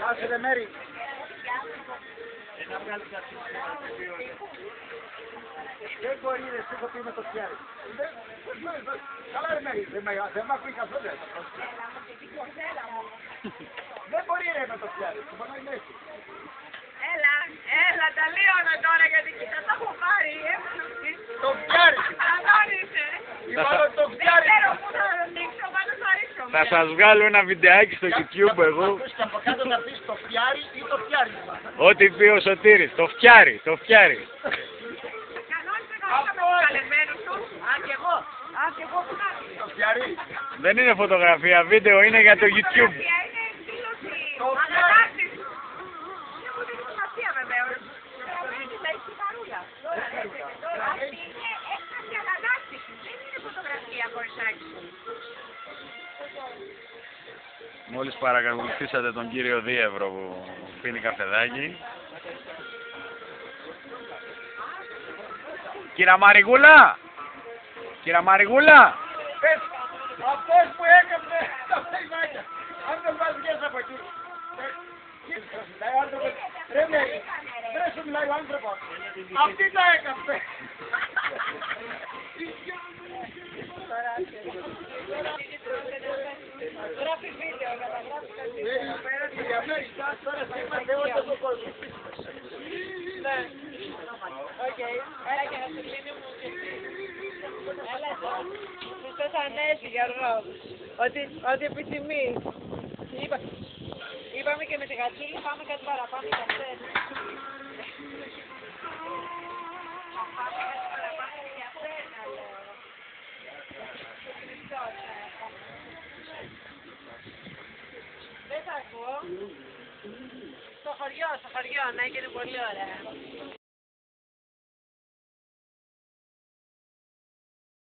Άσε ρε Μέρη. Δεν μπορεί ρε, σου έχω πει με το πιάρι. Καλά ρε Μέρη, δεν μ' ακούει καθόλου. Δεν μπορεί ρε με το πιάρι, σου πονάει μέση. Έλα, τα λίωνα τώρα γιατί κοίτα το έχω πάρει. Το πιάρι! Ανώνησε. Είπα το πιάρι! Δεν ξέρω πού θα ανοίξω, πάντως θα ρίξω. Θα σας βγάλω ένα βιντεάκι στο YouTube εγώ. Και από κάτω να πεις το πιάρι ή το πιάρισμα. Ό,τι πει ο Σωτήρης, το φτιάρι, το φτιάρι. Κανόνισε κανόνισα με τους καλεσμένους σου. Α, και εγώ. Που να έρθει. Το πιάρι. Δεν είναι φωτογραφία, βίντεο είναι για το YouTube. Είναι εκδήλωση ανατάστηση. Δεν μου δίνει σημασία βεβαίως. Θα έχει την παρούλα. Αυτή είναι έκταση ανατάστηση. Δεν είναι φωτογραφία κορισάκι. Μόλις παρακολουθήσατε τον κύριο Δίευρο που πίνει καφεδάκι. Κύρα Μαριγούλα! Κύρα Μαριγούλα! Αυτός που έκαψε τα φαϊμάκια. Αν δεν πας βγες από εκεί. Ρε Μέρη, δεν σου μιλάει ο άνθρωπος. Αυτή τα έκαψε. Γράφει βίντεο, καταγράφει κάτι. Για Μέρη, τώρα θα είμαστε όλοι στον κόσμο. Ναι. Οκ. Έλα και να σε κλείνει μου. Έλα εδώ. Χριστός Ανέστη, Γιώργο. Ό,τι επιθυμείς. Είπαμε και με τη Γατσούλη πάμε κάτι παραπάνω για αυτές. Δεν θα ακούω. Στο χωριό, να έγινε πολύ ωραία.